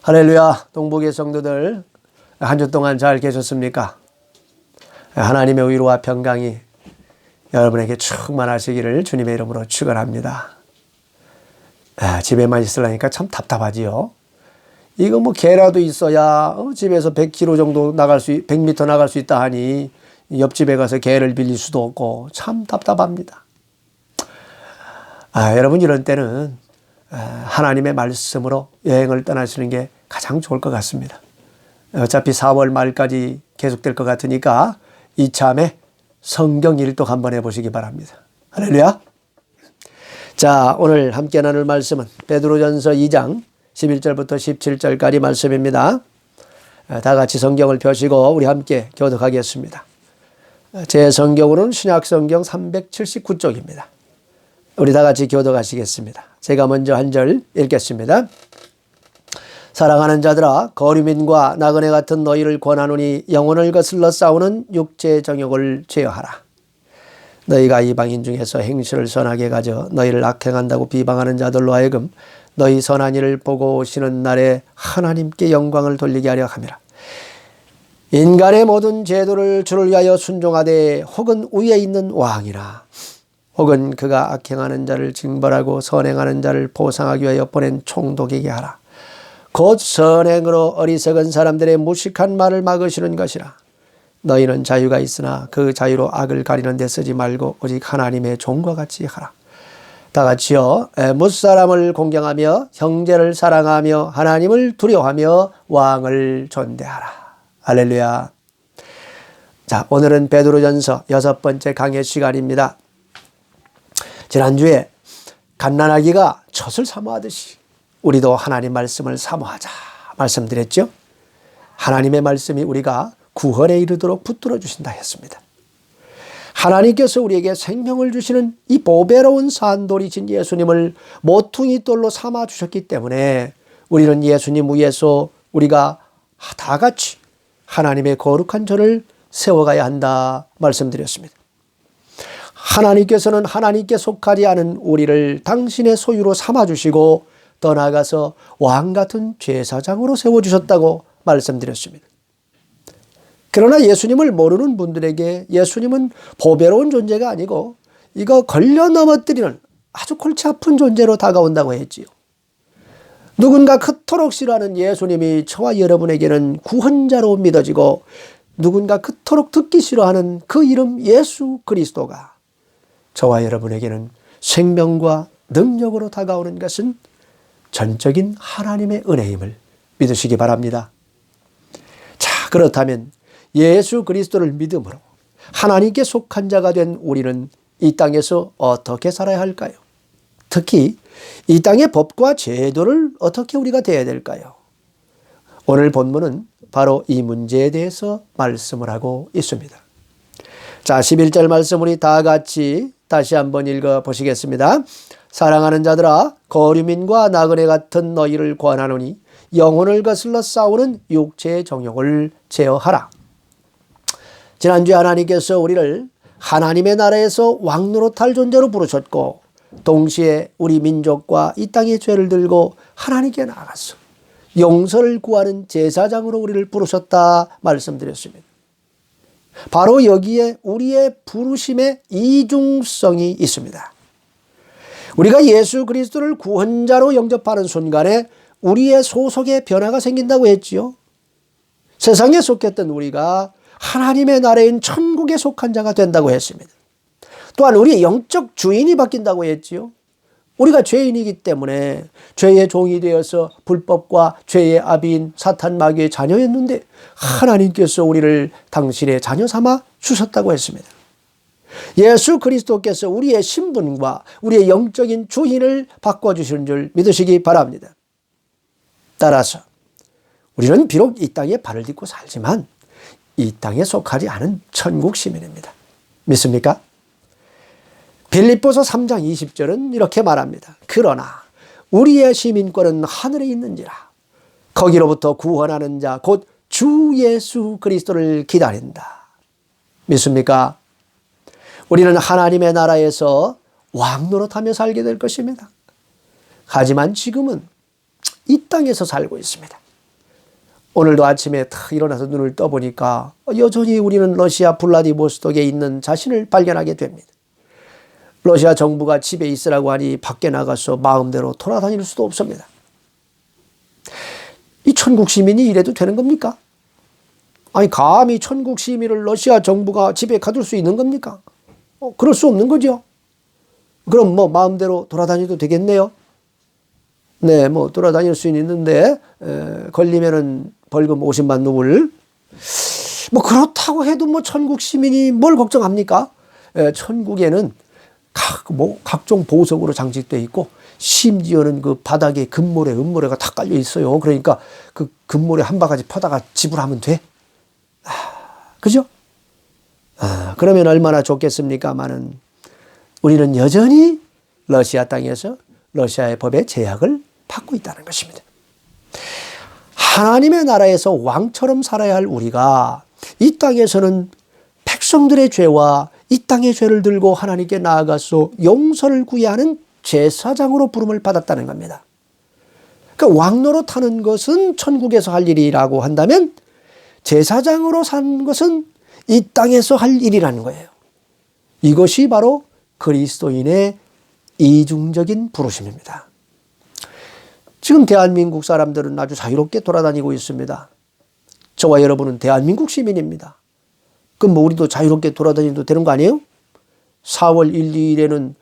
할렐루야, 동북의 성도들 한 주 동안 잘 계셨습니까? 하나님의 위로와 평강이 여러분에게 충만하시기를 주님의 이름으로 축원합니다. 집에만 있으려니까 참 답답하지요. 이거 뭐 개라도 있어야 집에서 100km 정도 100m 나갈 수 있다 하니 옆집에 가서 개를 빌릴 수도 없고 참 답답합니다. 여러분 이런 때는 하나님의 말씀으로 여행을 떠나시는 게 가장 좋을 것 같습니다. 어차피 4월 말까지 계속될 것 같으니까 이참에 성경 일독 한번 해보시기 바랍니다. 할렐루야. 자, 오늘 함께 나눌 말씀은 베드로전서 2장 11절부터 17절까지 말씀입니다. 다 같이 성경을 펴시고 우리 함께 교독하겠습니다. 제 성경으로는 신약성경 379쪽입니다. 우리 다 같이 교독하시겠습니다. 제가 먼저 한 절 읽겠습니다. 사랑하는 자들아, 거류민과 나그네 같은 너희를 권하노니 영혼을 거슬러 싸우는 육체의 정욕을 제어하라. 너희가 이방인 중에서 행실을 선하게 가져 너희를 악행한다고 비방하는 자들로 하여금 너희 선한 일을 보고 오시는 날에 하나님께 영광을 돌리게 하려 함이라. 인간의 모든 제도를 주를 위하여 순종하되 혹은 위에 있는 왕이라 혹은 그가 악행하는 자를 징벌하고 선행하는 자를 보상하기 위하여 보낸 총독에게 하라. 곧 선행으로 어리석은 사람들의 무식한 말을 막으시는 것이라. 너희는 자유가 있으나 그 자유로 악을 가리는 데 쓰지 말고 오직 하나님의 종과 같이 하라. 다 같이요. 무사람을 공경하며 형제를 사랑하며 하나님을 두려워하며 왕을 존대하라. 할렐루야. 자, 오늘은 베드로전서 6번째 강의 시간입니다. 지난주에 갓난아기가 젖을 사모하듯이 우리도 하나님 말씀을 사모하자 말씀드렸죠. 하나님의 말씀이 우리가 구원에 이르도록 붙들어 주신다 했습니다. 하나님께서 우리에게 생명을 주시는 이 보배로운 산돌이신 예수님을 모퉁이 돌로 삼아 주셨기 때문에 우리는 예수님 위에서 우리가 다 같이 하나님의 거룩한 전을 세워가야 한다 말씀드렸습니다. 하나님께서는 하나님께 속하지 않은 우리를 당신의 소유로 삼아주시고 더 나아가서 왕같은 제사장으로 세워주셨다고 말씀드렸습니다. 그러나 예수님을 모르는 분들에게 예수님은 보배로운 존재가 아니고 이거 걸려 넘어뜨리는 아주 골치 아픈 존재로 다가온다고 했지요. 누군가 그토록 싫어하는 예수님이 저와 여러분에게는 구원자로 믿어지고 누군가 그토록 듣기 싫어하는 그 이름 예수 그리스도가 저와 여러분에게는 생명과 능력으로 다가오는 것은 전적인 하나님의 은혜임을 믿으시기 바랍니다. 자, 그렇다면 예수 그리스도를 믿음으로 하나님께 속한 자가 된 우리는 이 땅에서 어떻게 살아야 할까요? 특히 이 땅의 법과 제도를 어떻게 우리가 대해야 될까요? 오늘 본문은 바로 이 문제에 대해서 말씀을 하고 있습니다. 자, 11절 말씀 우리 다 같이 다시 한번 읽어보시겠습니다. 사랑하는 자들아, 거류민과 나그네 같은 너희를 권하노니 영혼을 거슬러 싸우는 육체의 정욕을 제어하라. 지난주에 하나님께서 우리를 하나님의 나라에서 왕노릇할 존재로 부르셨고 동시에 우리 민족과 이 땅의 죄를 들고 하나님께 나아가서 용서를 구하는 제사장으로 우리를 부르셨다 말씀드렸습니다. 바로 여기에 우리의 부르심의 이중성이 있습니다. 우리가 예수 그리스도를 구원자로 영접하는 순간에 우리의 소속의 변화가 생긴다고 했지요. 세상에 속했던 우리가 하나님의 나라인 천국에 속한 자가 된다고 했습니다. 또한 우리의 영적 주인이 바뀐다고 했지요. 우리가 죄인이기 때문에 죄의 종이 되어서 불법과 죄의 아비인 사탄 마귀의 자녀였는데 하나님께서 우리를 당신의 자녀 삼아 주셨다고 했습니다. 예수 그리스도께서 우리의 신분과 우리의 영적인 주인을 바꿔주시는 줄 믿으시기 바랍니다. 따라서 우리는 비록 이 땅에 발을 딛고 살지만 이 땅에 속하지 않은 천국 시민입니다. 믿습니까? 빌립보서 3장 20절은 이렇게 말합니다. 그러나 우리의 시민권은 하늘에 있는지라 거기로부터 구원하는 자 곧 주 예수 그리스도를 기다린다. 믿습니까? 우리는 하나님의 나라에서 왕노릇하며 살게 될 것입니다. 하지만 지금은 이 땅에서 살고 있습니다. 오늘도 아침에 탁 일어나서 눈을 떠보니까 여전히 우리는 러시아 블라디보스톡에 있는 자신을 발견하게 됩니다. 러시아 정부가 집에 있으라고 하니 밖에 나가서 마음대로 돌아다닐 수도 없습니다. 이 천국 시민이 이래도 되는 겁니까? 아니 감히 천국 시민을 러시아 정부가 집에 가둘 수 있는 겁니까? 그럴 수 없는 거죠. 그럼 뭐 마음대로 돌아다녀도 되겠네요. 네, 뭐 돌아다닐 수는 있는데 걸리면은 벌금 50만 루블. 뭐 그렇다고 해도 뭐 천국 시민이 뭘 걱정합니까? 천국에는 각종 보석으로 장식되어 있고 심지어는 그 바닥에 금모래가 다 깔려 있어요. 그러니까 그 금모래 한 바가지 퍼다가 지불하면 돼. 그죠? 그러면 얼마나 좋겠습니까마는 우리는 여전히 러시아 땅에서 러시아의 법의 제약을 받고 있다는 것입니다. 하나님의 나라에서 왕처럼 살아야 할 우리가 이 땅에서는 백성들의 죄와 이 땅의 죄를 들고 하나님께 나아가서 용서를 구해야 하는 제사장으로 부름을 받았다는 겁니다. 그러니까 왕노릇하는 것은 천국에서 할 일이라고 한다면 제사장으로 사는 것은 이 땅에서 할 일이라는 거예요. 이것이 바로 그리스도인의 이중적인 부르심입니다. 지금 대한민국 사람들은 아주 자유롭게 돌아다니고 있습니다. 저와 여러분은 대한민국 시민입니다. 그럼 뭐 우리도 자유롭게 돌아다녀도 되는 거 아니에요? 4월 1, 2일에는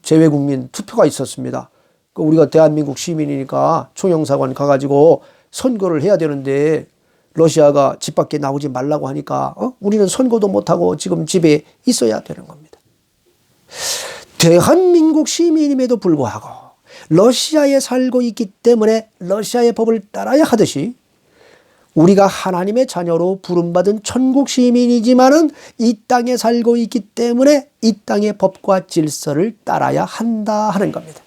재외국민 투표가 있었습니다. 우리가 대한민국 시민이니까 총영사관 가가지고 선거를 해야 되는데 러시아가 집 밖에 나오지 말라고 하니까 우리는 선거도 못하고 지금 집에 있어야 되는 겁니다. 대한민국 시민임에도 불구하고 러시아에 살고 있기 때문에 러시아의 법을 따라야 하듯이 우리가 하나님의 자녀로 부름받은 천국 시민이지만은 이 땅에 살고 있기 때문에 이 땅의 법과 질서를 따라야 한다 하는 겁니다.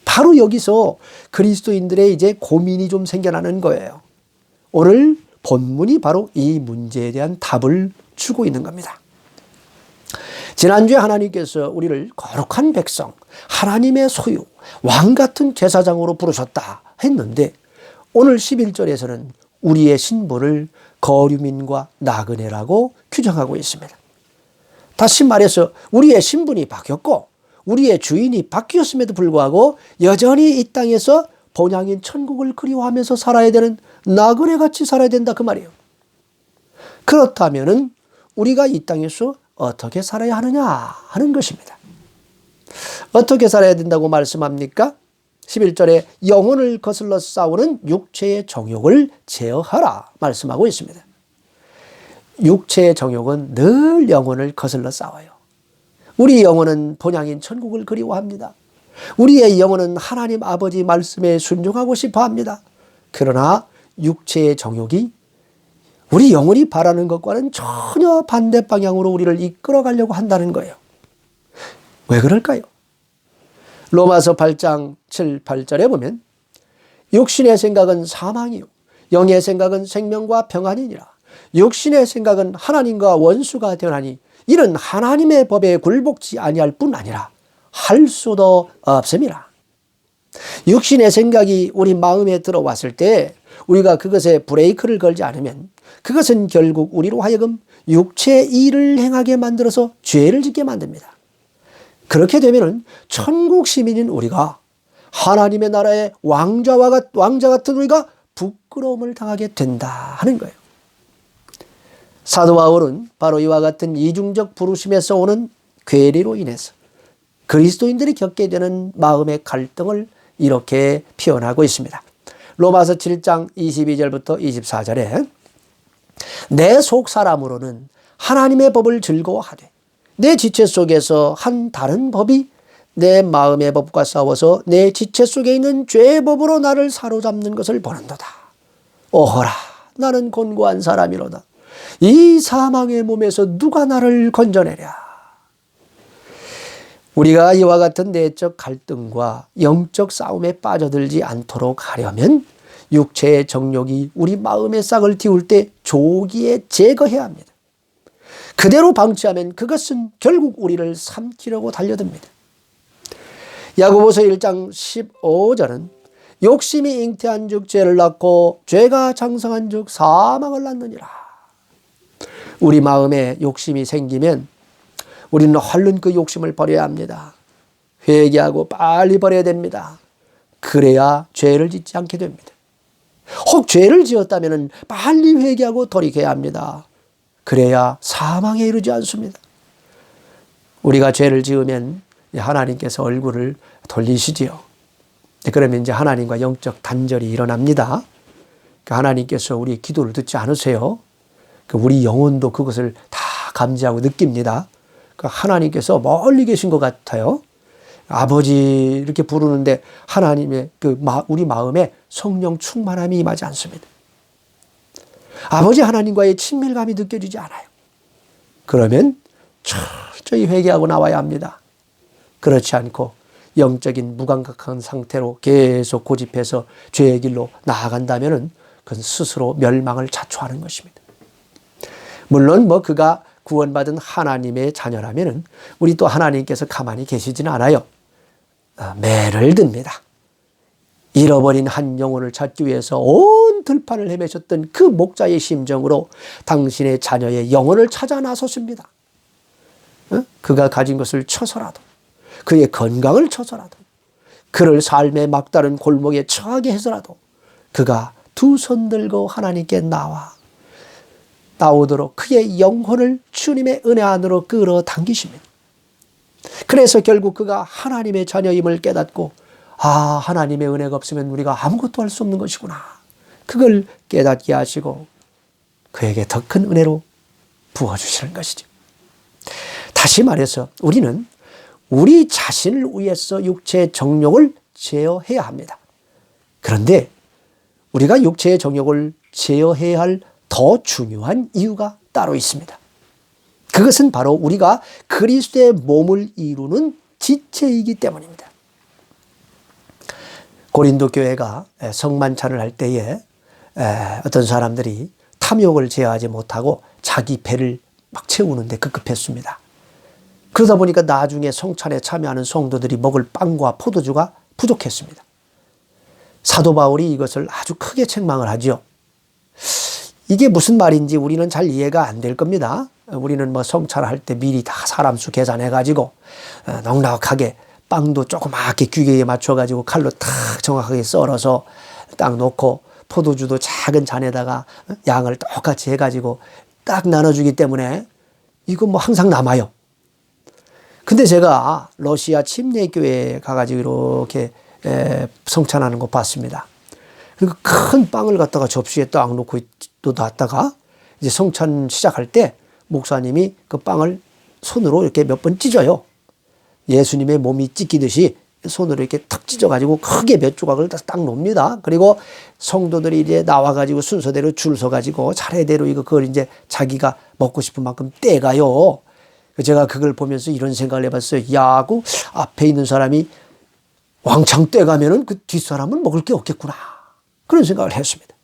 바로 여기서 그리스도인들의 이제 고민이 좀 생겨나는 거예요. 오늘 본문이 바로 이 문제에 대한 답을 주고 있는 겁니다. 지난주에 하나님께서 우리를 거룩한 백성, 하나님의 소유, 왕 같은 제사장으로 부르셨다 했는데 오늘 11절에서는 우리의 신분을 거류민과 나그네라고 규정하고 있습니다. 다시 말해서 우리의 신분이 바뀌었고 우리의 주인이 바뀌었음에도 불구하고 여전히 이 땅에서 본향인 천국을 그리워하면서 살아야 되는 나그네같이 살아야 된다 그 말이에요. 그렇다면은 우리가 이 땅에서 어떻게 살아야 하느냐 하는 것입니다. 어떻게 살아야 된다고 말씀합니까? 11절에 영혼을 거슬러 싸우는 육체의 정욕을 제어하라 말씀하고 있습니다. 육체의 정욕은 늘 영혼을 거슬러 싸워요. 우리 영혼은 본향인 천국을 그리워합니다. 우리의 영혼은 하나님 아버지 말씀에 순종하고 싶어 합니다. 그러나 육체의 정욕이 우리 영혼이 바라는 것과는 전혀 반대 방향으로 우리를 이끌어가려고 한다는 거예요. 왜 그럴까요? 로마서 8장 7, 8절에 보면 육신의 생각은 사망이요 영의 생각은 생명과 평안이니라. 육신의 생각은 하나님과 원수가 되나니 이는 하나님의 법에 굴복지 아니할 뿐 아니라 할 수도 없음이라. 육신의 생각이 우리 마음에 들어왔을 때 우리가 그것에 브레이크를 걸지 않으면 그것은 결국 우리로 하여금 육체의 일을 행하게 만들어서 죄를 짓게 만듭니다. 그렇게 되면 천국 시민인 우리가 하나님의 나라의 왕자 같은 우리가 부끄러움을 당하게 된다 하는 거예요. 사도 바울은 바로 이와 같은 이중적 부르심에서 오는 괴리로 인해서 그리스도인들이 겪게 되는 마음의 갈등을 이렇게 표현하고 있습니다. 로마서 7장 22절부터 24절에 내 속 사람으로는 하나님의 법을 즐거워하되 내 지체 속에서 한 다른 법이 내 마음의 법과 싸워서 내 지체 속에 있는 죄의 법으로 나를 사로잡는 것을 보는도다. 오호라 나는 곤고한 사람이로다. 이 사망의 몸에서 누가 나를 건져내랴. 우리가 이와 같은 내적 갈등과 영적 싸움에 빠져들지 않도록 하려면 육체의 정욕이 우리 마음의 싹을 틔울 때 조기에 제거해야 합니다. 그대로 방치하면 그것은 결국 우리를 삼키려고 달려듭니다. 야고보서 1장 15절은 욕심이 잉태한 즉 죄를 낳고 죄가 장성한 즉 사망을 낳느니라. 우리 마음에 욕심이 생기면 우리는 얼른 그 욕심을 버려야 합니다. 회개하고 빨리 버려야 됩니다. 그래야 죄를 짓지 않게 됩니다. 혹 죄를 지었다면 빨리 회개하고 돌이켜야 합니다. 그래야 사망에 이르지 않습니다. 우리가 죄를 지으면 하나님께서 얼굴을 돌리시지요. 그러면 이제 하나님과 영적 단절이 일어납니다. 하나님께서 우리 기도를 듣지 않으세요. 우리 영혼도 그것을 다 감지하고 느낍니다. 하나님께서 멀리 계신 것 같아요. 아버지 이렇게 부르는데 하나님의 우리 마음에 성령 충만함이 임하지 않습니다. 아버지 하나님과의 친밀감이 느껴지지 않아요. 그러면 철저히 회개하고 나와야 합니다. 그렇지 않고 영적인 무감각한 상태로 계속 고집해서 죄의 길로 나아간다면 그건 스스로 멸망을 자초하는 것입니다. 물론 그가 구원받은 하나님의 자녀라면 우리 또 하나님께서 가만히 계시지는 않아요. 매를 듭니다. 잃어버린 한 영혼을 찾기 위해서 온 들판을 헤매셨던 그 목자의 심정으로 당신의 자녀의 영혼을 찾아 나섰습니다. 그가 가진 것을 쳐서라도, 그의 건강을 쳐서라도, 그를 삶의 막다른 골목에 처하게 해서라도 그가 두 손 들고 하나님께 나오도록 그의 영혼을 주님의 은혜 안으로 끌어당기십니다. 그래서 결국 그가 하나님의 자녀임을 깨닫고 하나님의 은혜가 없으면 우리가 아무것도 할 수 없는 것이구나. 그걸 깨닫게 하시고 그에게 더 큰 은혜로 부어주시는 것이죠. 다시 말해서 우리는 우리 자신을 위해서 육체의 정욕을 제어해야 합니다. 그런데 우리가 육체의 정욕을 제어해야 할 더 중요한 이유가 따로 있습니다. 그것은 바로 우리가 그리스도의 몸을 이루는 지체이기 때문입니다. 고린도 교회가 성만찬을 할 때에 어떤 사람들이 탐욕을 제어하지 못하고 자기 배를 막 채우는데 급급했습니다. 그러다 보니까 나중에 성찬에 참여하는 성도들이 먹을 빵과 포도주가 부족했습니다. 사도 바울이 이것을 아주 크게 책망을 하죠. 이게 무슨 말인지 우리는 잘 이해가 안 될 겁니다. 우리는 성찬할 때 미리 다 사람 수 계산해가지고 넉넉하게 빵도 조그맣게 규격에 맞춰가지고 칼로 탁 정확하게 썰어서 딱 놓고 포도주도 작은 잔에다가 양을 똑같이 해가지고 딱 나눠주기 때문에 이거 항상 남아요. 근데 제가 러시아 침례교회에 가가지고 이렇게 성찬하는 거 봤습니다. 그리고 큰 빵을 갖다가 접시에 딱 놓고 또 놨다가 이제 성찬 시작할 때 목사님이 그 빵을 손으로 이렇게 몇 번 찢어요. 예수님의 몸이 찢기듯이 손으로 이렇게 탁 찢어가지고 크게 몇 조각을 딱 놓습니다. 그리고 성도들이 이제 나와가지고 순서대로 줄 서가지고 차례대로 그걸 이제 자기가 먹고 싶은 만큼 떼가요. 제가 그걸 보면서 이런 생각을 해봤어요. 야, 그 앞에 있는 사람이 왕창 떼가면은 그 뒷사람은 먹을 게 없겠구나. 그런 생각을 했습니다.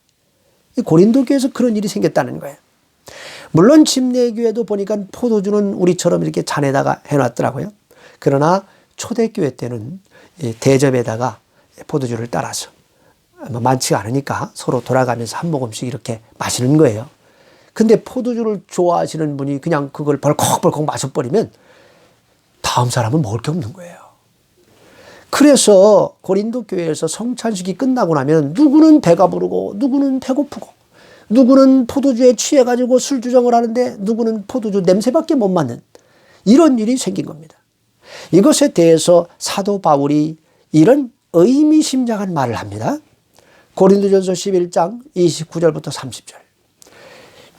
고린도 교회에서 그런 일이 생겼다는 거예요. 물론 침례교회도 보니까 포도주는 우리처럼 이렇게 잔에다가 해놨더라고요. 그러나 초대교회 때는 대접에다가 포도주를 따라서 많지가 않으니까 서로 돌아가면서 한 모금씩 이렇게 마시는 거예요. 근데 포도주를 좋아하시는 분이 그냥 그걸 벌컥벌컥 마셔버리면 다음 사람은 먹을 게 없는 거예요. 그래서 고린도 교회에서 성찬식이 끝나고 나면 누구는 배가 부르고 누구는 배고프고 누구는 포도주에 취해가지고 술주정을 하는데 누구는 포도주 냄새밖에 못 맡는 이런 일이 생긴 겁니다. 이것에 대해서 사도 바울이 이런 의미심장한 말을 합니다. 고린도전서 11장 29절부터 30절.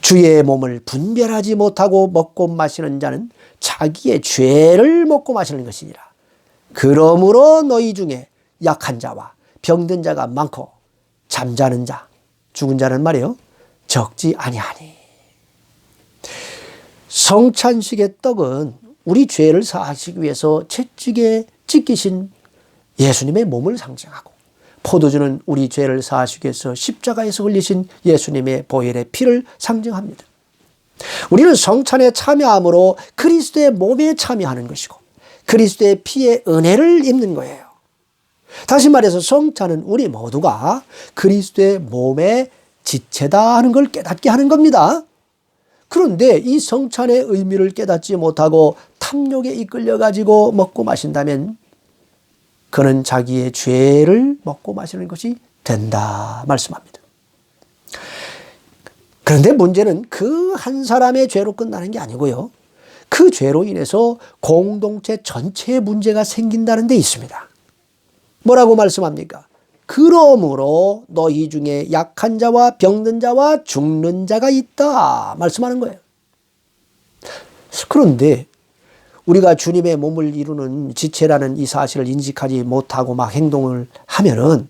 주의 몸을 분별하지 못하고 먹고 마시는 자는 자기의 죄를 먹고 마시는 것이니라. 그러므로 너희 중에 약한 자와 병든 자가 많고 잠자는 자, 죽은 자는 말이에요, 적지 아니하니. 성찬식의 떡은 우리 죄를 사하시기 위해서 채찍에 찢기신 예수님의 몸을 상징하고, 포도주는 우리 죄를 사하시기 위해서 십자가에서 흘리신 예수님의 보혈의 피를 상징합니다. 우리는 성찬에 참여함으로 그리스도의 몸에 참여하는 것이고 그리스도의 피의 은혜를 입는 거예요. 다시 말해서 성찬은 우리 모두가 그리스도의 몸의 지체다 하는 걸 깨닫게 하는 겁니다. 그런데 이 성찬의 의미를 깨닫지 못하고 탐욕에 이끌려 가지고 먹고 마신다면 그는 자기의 죄를 먹고 마시는 것이 된다 말씀합니다. 그런데 문제는 그 한 사람의 죄로 끝나는 게 아니고요. 그 죄로 인해서 공동체 전체에 문제가 생긴다는 데 있습니다. 뭐라고 말씀합니까? 그러므로 너희 중에 약한 자와 병든 자와 죽는 자가 있다 말씀하는 거예요. 그런데 우리가 주님의 몸을 이루는 지체라는 이 사실을 인식하지 못하고 막 행동을 하면은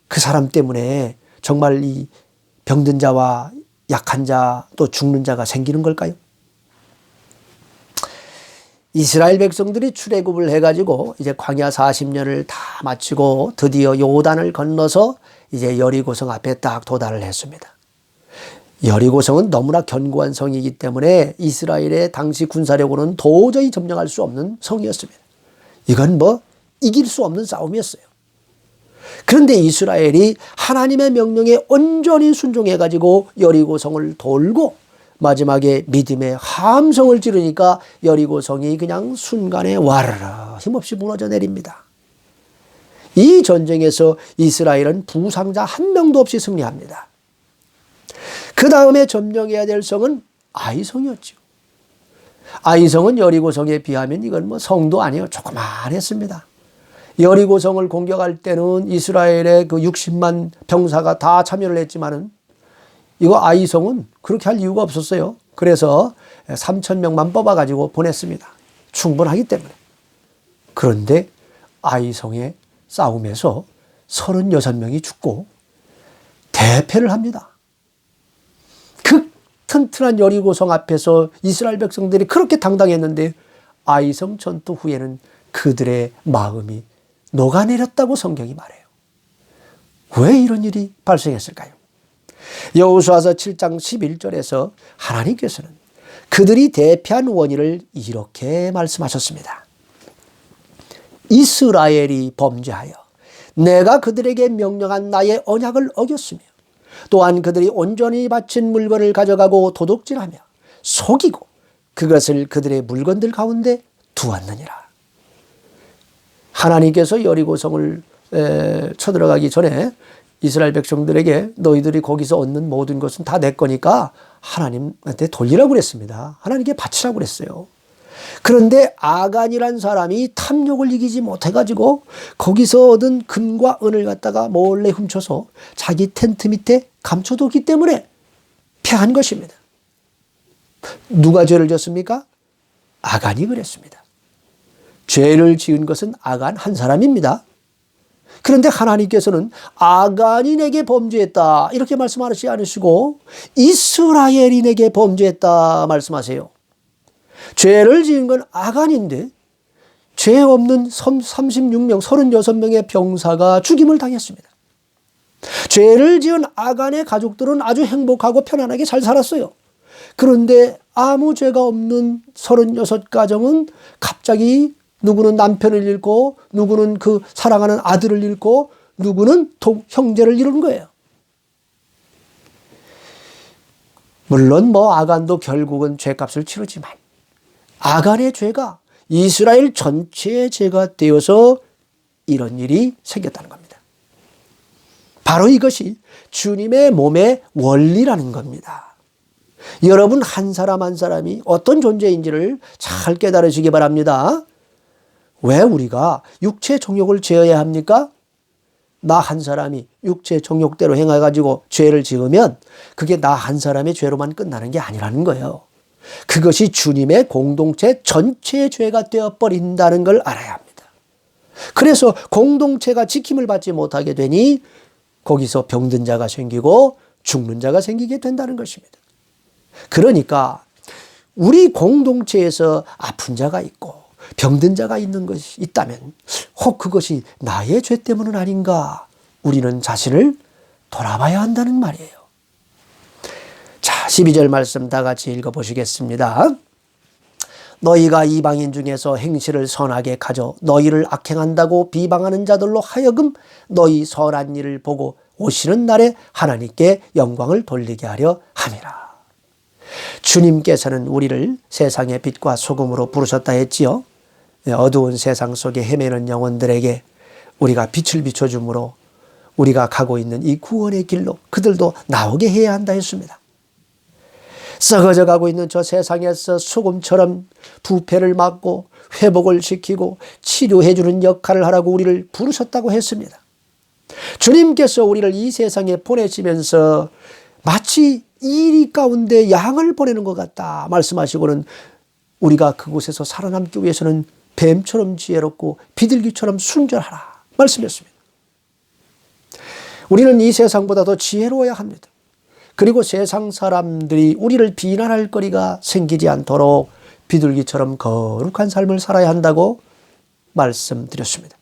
그 사람 때문에 정말 이 병든 자와 약한 자 또 죽는 자가 생기는 걸까요? 이스라엘 백성들이 출애굽을 해가지고 이제 광야 40년을 다 마치고 드디어 요단을 건너서 이제 여리고성 앞에 딱 도달을 했습니다. 여리고성은 너무나 견고한 성이기 때문에 이스라엘의 당시 군사력으로는 도저히 점령할 수 없는 성이었습니다. 이건 뭐 이길 수 없는 싸움이었어요. 그런데 이스라엘이 하나님의 명령에 온전히 순종해가지고 여리고성을 돌고 마지막에 믿음의 함성을 지르니까 여리고성이 그냥 순간에 와르르 힘없이 무너져 내립니다. 이 전쟁에서 이스라엘은 부상자 한 명도 없이 승리합니다. 그 다음에 점령해야 될 성은 아이성이었죠. 아이성은 여리고성에 비하면 이건 뭐 성도 아니에요. 조그만했습니다. 여리고성을 공격할 때는 이스라엘의 그 60만 병사가 다 참여를 했지만은 이거 아이성은 그렇게 할 이유가 없었어요. 그래서 3,000명만 뽑아가지고 보냈습니다. 충분하기 때문에. 그런데 아이성의 싸움에서 36명이 죽고 대패를 합니다. 그 튼튼한 여리고성 앞에서 이스라엘 백성들이 그렇게 당당했는데 아이성 전투 후에는 그들의 마음이 녹아내렸다고 성경이 말해요. 왜 이런 일이 발생했을까요? 여호수아서 7장 11절에서 하나님께서는 그들이 대패한 원인을 이렇게 말씀하셨습니다. 이스라엘이 범죄하여 내가 그들에게 명령한 나의 언약을 어겼으며 또한 그들이 온전히 바친 물건을 가져가고 도둑질하며 속이고 그것을 그들의 물건들 가운데 두었느니라. 하나님께서 여리고성을 쳐들어가기 전에 이스라엘 백성들에게 너희들이 거기서 얻는 모든 것은 다 내 거니까 하나님한테 돌리라고 그랬습니다. 하나님께 바치라고 그랬어요. 그런데 아간이란 사람이 탐욕을 이기지 못해가지고 거기서 얻은 금과 은을 갖다가 몰래 훔쳐서 자기 텐트 밑에 감춰뒀기 때문에 패한 것입니다. 누가 죄를 졌습니까? 아간이 그랬습니다. 죄를 지은 것은 아간 한 사람입니다. 그런데 하나님께서는 아간이 내게 범죄했다 이렇게 말씀하시지 않으시고 이스라엘이 내게 범죄했다 말씀하세요. 죄를 지은 건 아간인데 죄 없는 36명, 36명의 병사가 죽임을 당했습니다. 죄를 지은 아간의 가족들은 아주 행복하고 편안하게 잘 살았어요. 그런데 아무 죄가 없는 36가정은 갑자기 누구는 남편을 잃고 누구는 그 사랑하는 아들을 잃고 누구는 형제를 잃은 거예요. 물론 뭐 아간도 결국은 죄값을 치르지만 아간의 죄가 이스라엘 전체의 죄가 되어서 이런 일이 생겼다는 겁니다. 바로 이것이 주님의 몸의 원리라는 겁니다. 여러분 한 사람 한 사람이 어떤 존재인지를 잘 깨달으시기 바랍니다. 왜 우리가 육체 정욕을 제어해야 합니까? 나 한 사람이 육체 정욕대로 행해가지고 죄를 지으면 그게 나 한 사람의 죄로만 끝나는 게 아니라는 거예요. 그것이 주님의 공동체 전체의 죄가 되어버린다는 걸 알아야 합니다. 그래서 공동체가 지킴을 받지 못하게 되니 거기서 병든 자가 생기고 죽는 자가 생기게 된다는 것입니다. 그러니까 우리 공동체에서 아픈 자가 있고 병든 자가 있는 것이 있다면 혹 그것이 나의 죄 때문은 아닌가 우리는 자신을 돌아봐야 한다는 말이에요. 자, 12절 말씀 다 같이 읽어보시겠습니다. 너희가 이방인 중에서 행실을 선하게 가져 너희를 악행한다고 비방하는 자들로 하여금 너희 선한 일을 보고 오시는 날에 하나님께 영광을 돌리게 하려 함이라. 주님께서는 우리를 세상의 빛과 소금으로 부르셨다 했지요. 어두운 세상 속에 헤매는 영혼들에게 우리가 빛을 비춰주므로 우리가 가고 있는 이 구원의 길로 그들도 나오게 해야 한다 했습니다. 썩어져 가고 있는 저 세상에서 소금처럼 부패를 막고 회복을 시키고 치료해주는 역할을 하라고 우리를 부르셨다고 했습니다. 주님께서 우리를 이 세상에 보내시면서 마치 이리 가운데 양을 보내는 것 같다 말씀하시고는 우리가 그곳에서 살아남기 위해서는 뱀처럼 지혜롭고 비둘기처럼 순전하라 말씀했습니다. 우리는 이 세상보다 더 지혜로워야 합니다. 그리고 세상 사람들이 우리를 비난할 거리가 생기지 않도록 비둘기처럼 거룩한 삶을 살아야 한다고 말씀드렸습니다.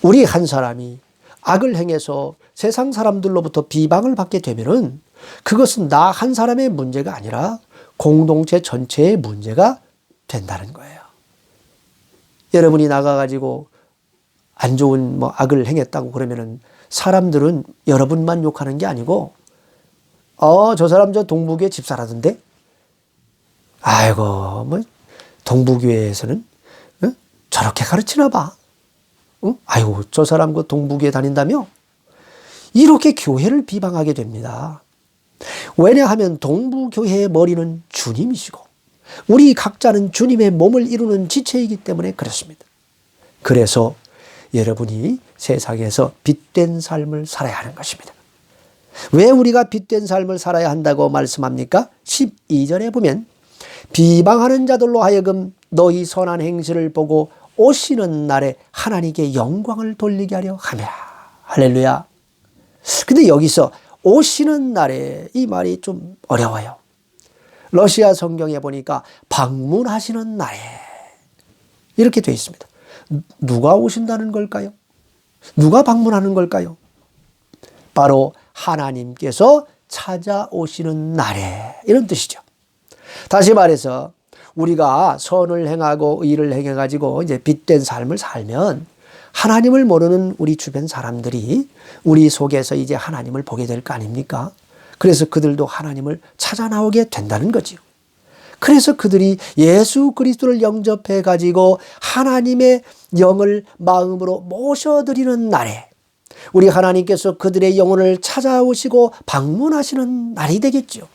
우리 한 사람이 악을 행해서 세상 사람들로부터 비방을 받게 되면은 그것은 나 한 사람의 문제가 아니라 공동체 전체의 문제가 된다는 거예요. 여러분이 나가가지고 안 좋은 악을 행했다고 그러면은 사람들은 여러분만 욕하는 게 아니고 저 사람 저 동부교회 집사라던데 아이고 동부교회에서는 저렇게 가르치나 봐. 아이고 저 사람 그 동부교회 다닌다며? 이렇게 교회를 비방하게 됩니다. 왜냐하면 동부교회의 머리는 주님이시고 우리 각자는 주님의 몸을 이루는 지체이기 때문에 그렇습니다. 그래서 여러분이 세상에서 빛된 삶을 살아야 하는 것입니다. 왜 우리가 빛된 삶을 살아야 한다고 말씀합니까? 12절에 보면 비방하는 자들로 하여금 너희 선한 행실을 보고 오시는 날에 하나님께 영광을 돌리게 하려 함이라. 할렐루야. 근데 여기서 오시는 날에 이 말이 좀 어려워요. 러시아 성경에 보니까 방문하시는 날에 이렇게 되어 있습니다. 누가 오신다는 걸까요? 누가 방문하는 걸까요? 바로 하나님께서 찾아오시는 날에 이런 뜻이죠. 다시 말해서 우리가 선을 행하고 의를 행해가지고 이제 빛된 삶을 살면 하나님을 모르는 우리 주변 사람들이 우리 속에서 이제 하나님을 보게 될 거 아닙니까? 그래서 그들도 하나님을 찾아 나오게 된다는 거지요. 그래서 그들이 예수 그리스도를 영접해 가지고 하나님의 영을 마음으로 모셔드리는 날에 우리 하나님께서 그들의 영혼을 찾아오시고 방문하시는 날이 되겠죠.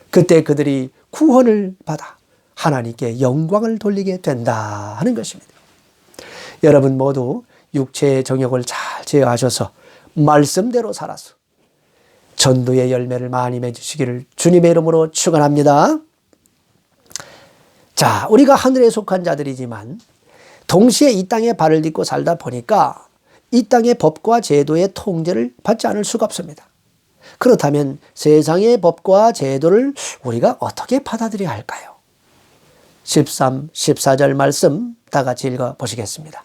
그때 그들이 구원을 받아 하나님께 영광을 돌리게 된다 하는 것입니다. 여러분 모두 육체의 정욕을 잘 제어하셔서 말씀대로 살아서 전도의 열매를 많이 맺으시기를 주님의 이름으로 축원합니다. 자, 우리가 하늘에 속한 자들이지만 동시에 이 땅에 발을 딛고 살다 보니까 이 땅의 법과 제도의 통제를 받지 않을 수가 없습니다. 그렇다면 세상의 법과 제도를 우리가 어떻게 받아들여야 할까요? 13, 14절 말씀 다 같이 읽어보시겠습니다.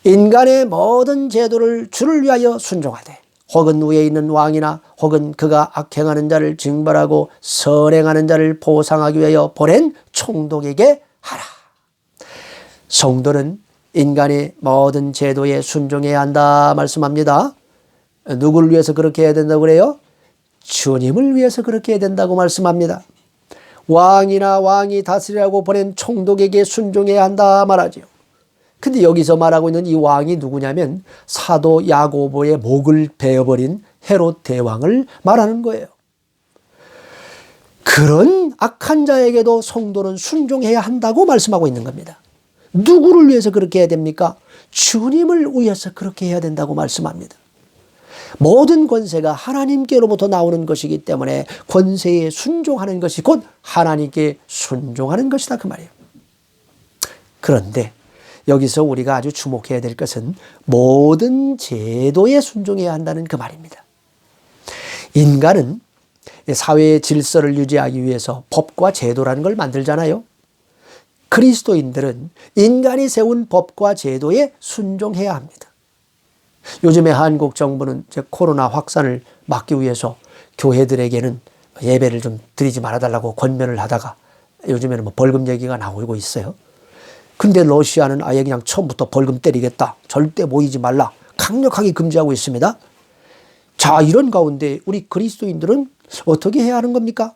인간의 모든 제도를 주를 위하여 순종하되 혹은 위에 있는 왕이나 혹은 그가 악행하는 자를 징벌하고 선행하는 자를 보상하기 위하여 보낸 총독에게 하라. 성도는 인간의 모든 제도에 순종해야 한다 말씀합니다. 누구를 위해서 그렇게 해야 된다고 그래요? 주님을 위해서 그렇게 해야 된다고 말씀합니다. 왕이나 왕이 다스리라고 보낸 총독에게 순종해야 한다 말하죠. 근데 여기서 말하고 있는 이 왕이 누구냐면 사도 야고보의 목을 베어버린 헤롯 대왕을 말하는 거예요. 그런 악한 자에게도 성도는 순종해야 한다고 말씀하고 있는 겁니다. 누구를 위해서 그렇게 해야 됩니까? 주님을 위해서 그렇게 해야 된다고 말씀합니다. 모든 권세가 하나님께로부터 나오는 것이기 때문에 권세에 순종하는 것이 곧 하나님께 순종하는 것이다 그 말이에요. 그런데 여기서 우리가 아주 주목해야 될 것은 모든 제도에 순종해야 한다는 그 말입니다. 인간은 사회의 질서를 유지하기 위해서 법과 제도라는 걸 만들잖아요. 그리스도인들은 인간이 세운 법과 제도에 순종해야 합니다. 요즘에 한국 정부는 코로나 확산을 막기 위해서 교회들에게는 예배를 좀 드리지 말아달라고 권면을 하다가 요즘에는 뭐 벌금 얘기가 나오고 있어요. 근데 러시아는 아예 그냥 처음부터 벌금 때리겠다. 절대 모이지 말라. 강력하게 금지하고 있습니다. 자, 이런 가운데 우리 그리스도인들은 어떻게 해야 하는 겁니까?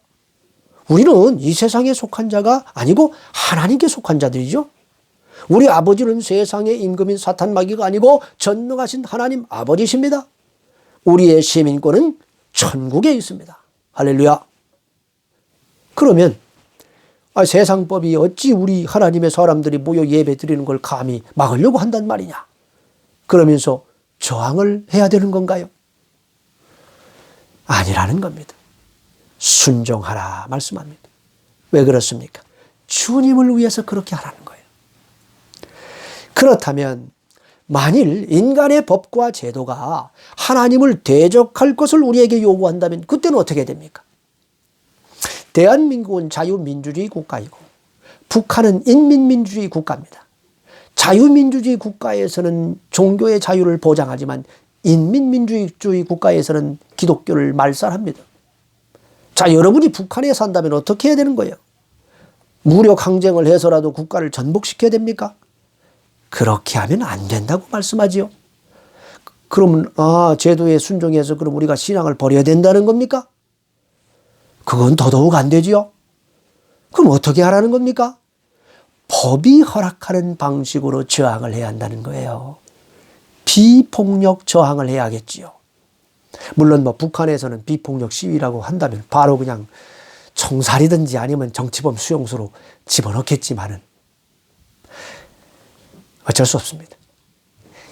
우리는 이 세상에 속한 자가 아니고 하나님께 속한 자들이죠. 우리 아버지는 세상의 임금인 사탄 마귀가 아니고 전능하신 하나님 아버지십니다. 우리의 시민권은 천국에 있습니다. 할렐루야. 그러면 세상법이 어찌 우리 하나님의 사람들이 모여 예배 드리는 걸 감히 막으려고 한단 말이냐. 그러면서 저항을 해야 되는 건가요? 아니라는 겁니다. 순종하라 말씀합니다. 왜 그렇습니까? 주님을 위해서 그렇게 하라는 거예요. 그렇다면 만일 인간의 법과 제도가 하나님을 대적할 것을 우리에게 요구한다면 그때는 어떻게 됩니까? 대한민국은 자유민주주의 국가이고 북한은 인민민주주의 국가입니다. 자유민주주의 국가에서는 종교의 자유를 보장하지만 인민민주주의 국가에서는 기독교를 말살합니다. 자, 여러분이 북한에 산다면 어떻게 해야 되는 거예요? 무력 항쟁을 해서라도 국가를 전복시켜야 됩니까? 그렇게 하면 안 된다고 말씀하지요. 그러면 제도에 순종해서 그럼 우리가 신앙을 버려야 된다는 겁니까? 그건 더더욱 안 되지요. 그럼 어떻게 하라는 겁니까? 법이 허락하는 방식으로 저항을 해야 한다는 거예요. 비폭력 저항을 해야겠지요. 물론 뭐 북한에서는 비폭력 시위라고 한다면 바로 그냥 총살이든지 아니면 정치범 수용소로 집어넣겠지만은 어쩔 수 없습니다.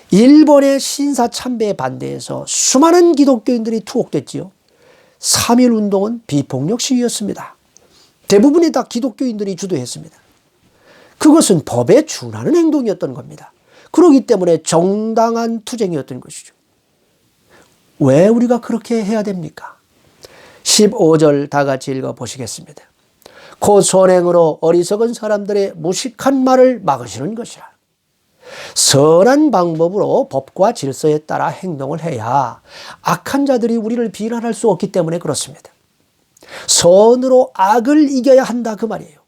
일본의 신사 참배에 반대해서 수많은 기독교인들이 투옥됐지요. 3.1 운동은 비폭력 시위였습니다. 대부분이 다 기독교인들이 주도했습니다. 그것은 법에 준하는 행동이었던 겁니다. 그렇기 때문에 정당한 투쟁이었던 것이죠. 왜 우리가 그렇게 해야 됩니까? 15절 다 같이 읽어보시겠습니다. 그 선행으로 어리석은 사람들의 무식한 말을 막으시는 것이라. 선한 방법으로 법과 질서에 따라 행동을 해야 악한 자들이 우리를 비난할 수 없기 때문에 그렇습니다. 선으로 악을 이겨야 한다 그 말이에요.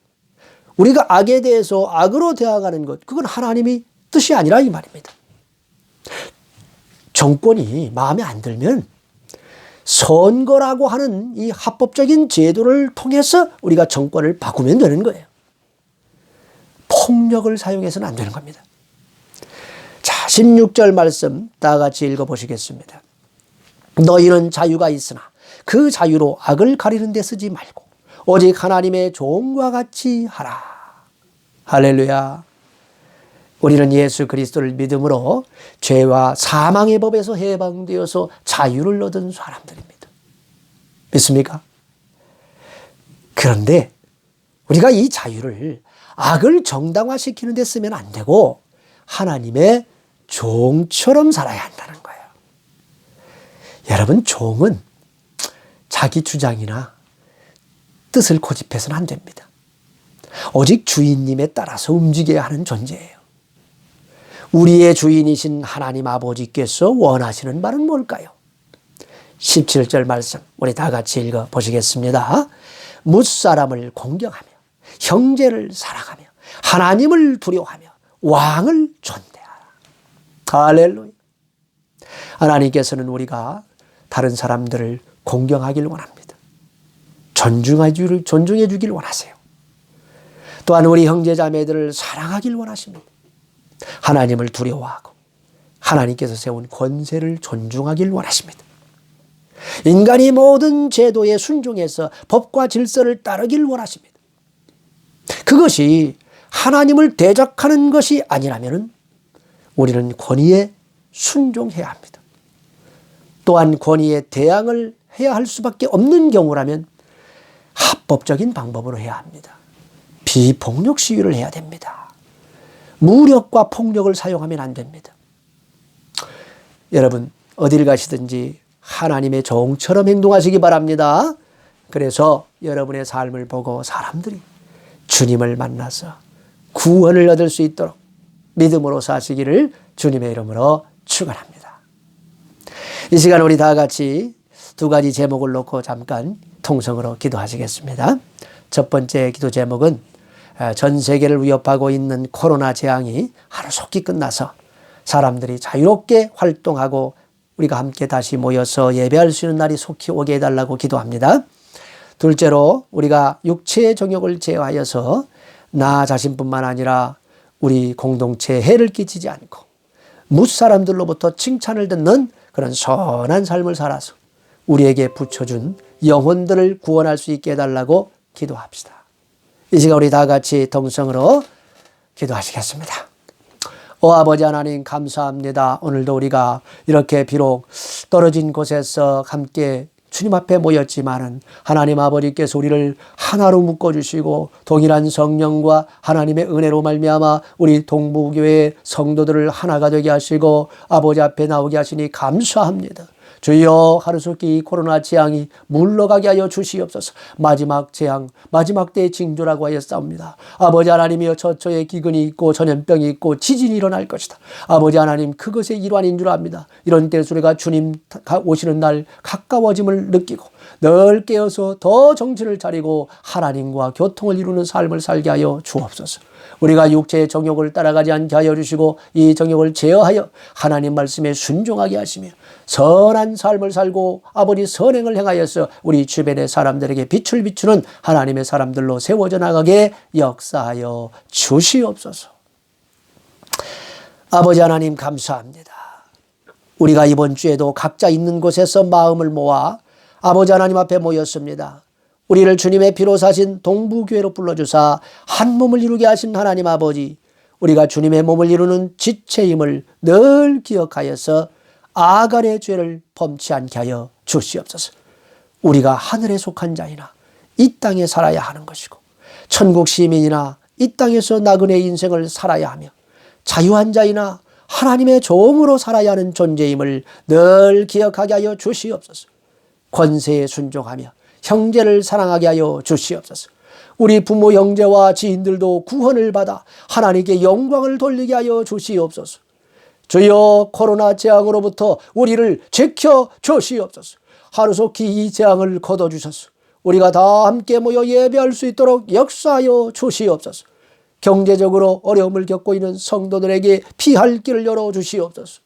우리가 악에 대해서 악으로 대항하는 것, 그건 하나님이 뜻이 아니라 이 말입니다. 정권이 마음에 안 들면 선거라고 하는 이 합법적인 제도를 통해서 우리가 정권을 바꾸면 되는 거예요. 폭력을 사용해서는 안 되는 겁니다. 자, 16절 말씀 다 같이 읽어보시겠습니다. 너희는 자유가 있으나 그 자유로 악을 가리는 데 쓰지 말고 오직 하나님의 종과 같이 하라. 할렐루야. 우리는 예수 그리스도를 믿음으로 죄와 사망의 법에서 해방되어서 자유를 얻은 사람들입니다. 믿습니까? 그런데 우리가 이 자유를 악을 정당화시키는 데 쓰면 안 되고 하나님의 종처럼 살아야 한다는 거예요. 여러분, 종은 자기 주장이나 뜻을 고집해서는 안 됩니다. 오직 주인님에 따라서 움직여야 하는 존재예요. 우리의 주인이신 하나님 아버지께서 원하시는 바는 뭘까요? 17절 말씀 우리 다 같이 읽어보시겠습니다. 무사람을 공경하며 형제를 사랑하며 하나님을 두려워하며 왕을 존대하라. 할렐루야. 하나님께서는 우리가 다른 사람들을 공경하길 원합니다. 존중해 주길 원하세요. 또한 우리 형제자매들을 사랑하길 원하십니다. 하나님을 두려워하고 하나님께서 세운 권세를 존중하길 원하십니다. 인간이 모든 제도에 순종해서 법과 질서를 따르길 원하십니다. 그것이 하나님을 대적하는 것이 아니라면 우리는 권위에 순종해야 합니다. 또한 권위에 대항을 해야 할 수밖에 없는 경우라면 합법적인 방법으로 해야 합니다. 비폭력 시위를 해야 됩니다. 무력과 폭력을 사용하면 안 됩니다. 여러분, 어딜 가시든지 하나님의 종처럼 행동하시기 바랍니다. 그래서 여러분의 삶을 보고 사람들이 주님을 만나서 구원을 얻을 수 있도록 믿음으로 사시기를 주님의 이름으로 축원합니다. 이 시간 우리 다 같이 두 가지 제목을 놓고 잠깐 통성으로 기도하시겠습니다. 첫 번째 기도 제목은 전 세계를 위협하고 있는 코로나 재앙이 하루속히 끝나서 사람들이 자유롭게 활동하고 우리가 함께 다시 모여서 예배할 수 있는 날이 속히 오게 해달라고 기도합니다. 둘째로 우리가 육체의 정욕을 제어하여서 나 자신뿐만 아니라 우리 공동체에 해를 끼치지 않고 무사람들로부터 칭찬을 듣는 그런 선한 삶을 살아서 우리에게 붙여준 영혼들을 구원할 수 있게 해달라고 기도합시다. 이 시간 우리 다 같이 동성으로 기도하시겠습니다. 아버지 하나님 감사합니다. 오늘도 우리가 이렇게 비록 떨어진 곳에서 함께 주님 앞에 모였지만은 하나님 아버지께서 우리를 하나로 묶어주시고 동일한 성령과 하나님의 은혜로 말미암아 우리 동부교회 성도들을 하나가 되게 하시고 아버지 앞에 나오게 하시니 감사합니다. 주여 하루속히 코로나 재앙이 물러가게 하여 주시옵소서. 마지막 재앙, 마지막 때의 징조라고 하여 싸웁니다. 아버지 하나님이여 저초에 기근이 있고 전염병이 있고 지진이 일어날 것이다. 아버지 하나님 그것의 일환인 줄 압니다. 이런 때에서 우리가 주님 오시는 날 가까워짐을 느끼고 늘 깨어서 더 정신을 차리고 하나님과 교통을 이루는 삶을 살게 하여 주옵소서. 우리가 육체의 정욕을 따라가지 않게 하여 주시고 이 정욕을 제어하여 하나님 말씀에 순종하게 하시며 선한 삶을 살고 아버지 선행을 행하여서 우리 주변의 사람들에게 빛을 비추는 하나님의 사람들로 세워져 나가게 역사하여 주시옵소서. 아버지 하나님 감사합니다. 우리가 이번 주에도 각자 있는 곳에서 마음을 모아 아버지 하나님 앞에 모였습니다. 우리를 주님의 피로 사신 동부교회로 불러주사 한 몸을 이루게 하신 하나님 아버지, 우리가 주님의 몸을 이루는 지체임을 늘 기억하여서 아간의 죄를 범치 않게 하여 주시옵소서. 우리가 하늘에 속한 자이나 이 땅에 살아야 하는 것이고 천국 시민이나 이 땅에서 나그네 인생을 살아야 하며 자유한 자이나 하나님의 종으로 살아야 하는 존재임을 늘 기억하게 하여 주시옵소서. 권세에 순종하며 형제를 사랑하게 하여 주시옵소서. 우리 부모 형제와 지인들도 구원을 받아 하나님께 영광을 돌리게 하여 주시옵소서. 주여 코로나 재앙으로부터 우리를 지켜 주시옵소서. 하루속히 이 재앙을 거둬주셔서 우리가 다 함께 모여 예배할 수 있도록 역사하여 주시옵소서. 경제적으로 어려움을 겪고 있는 성도들에게 피할 길을 열어주시옵소서.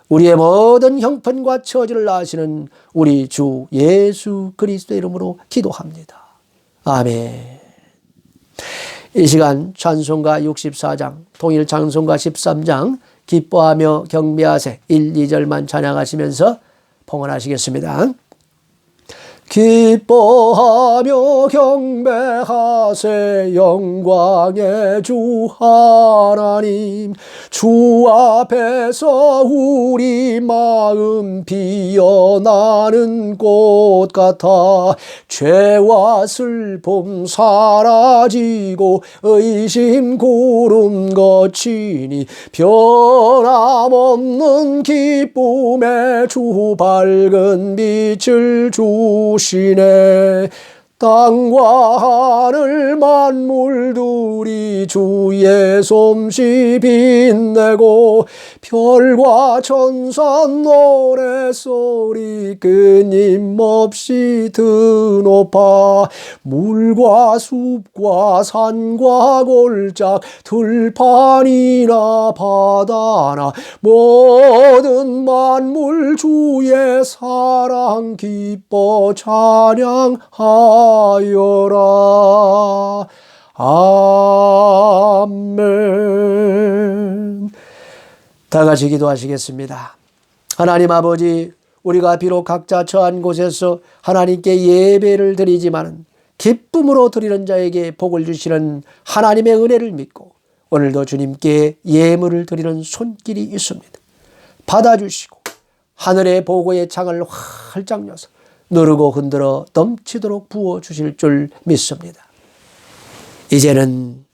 우리의 모든 형편과 처지를 아시는 우리 주 예수 그리스도의 이름으로 기도합니다. 아멘. 이 시간 찬송가 64장, 통일 찬송가 13장 기뻐하며 경배하세 1, 2절만 찬양하시면서 봉헌하시겠습니다. 기뻐하며 경배하세 영광의 주 하나님, 주 앞에서 우리 마음 피어나는 꽃 같아 죄와 슬픔 사라지고 의심 구름 거치니 변함없는 기쁨의 주 밝은 빛을 주시네. 땅과 하늘 만물들이 주의 솜씨 빛내고 별과 천사 노래소리 끊임없이 드높아 물과 숲과 산과 골짝 들판이나 바다나 모든 만물 주의 사랑 기뻐 찬양하여라. 아멘. 다 같이 기도하시겠습니다. 하나님 아버지, 우리가 비록 각자 처한 곳에서 하나님께 예배를 드리지만 기쁨으로 드리는 자에게 복을 주시는 하나님의 은혜를 믿고 오늘도 주님께 예물을 드리는 손길이 있습니다. 받아주시고 하늘의 보고의 창을 활짝 여서 누르고 흔들어 넘치도록 부어주실 줄 믿습니다. 이제는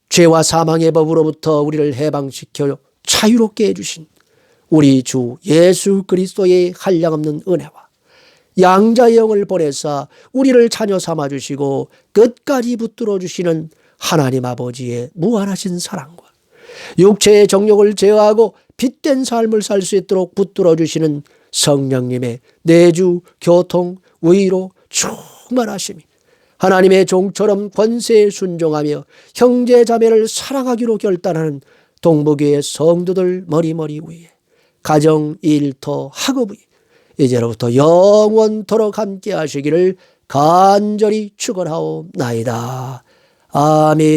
죄와 사망의 법으로부터 우리를 해방시켜 자유롭게 해주신 우리 주 예수 그리스도의 한량없는 은혜와 양자의 영을 보내사 우리를 자녀 삼아주시고 끝까지 붙들어 주시는 하나님 아버지의 무한하신 사랑과 육체의 정욕을 제어하고 빛된 삶을 살 수 있도록 붙들어 주시는 성령님의 내주, 교통, 위로, 충만하심이 하나님의 종처럼 권세에 순종하며 형제 자매를 사랑하기로 결단하는 동북교회 성도들 머리머리 위에 가정, 일터, 학업 위에 이제로부터 영원토록 함께 하시기를 간절히 축원하옵나이다. 아멘.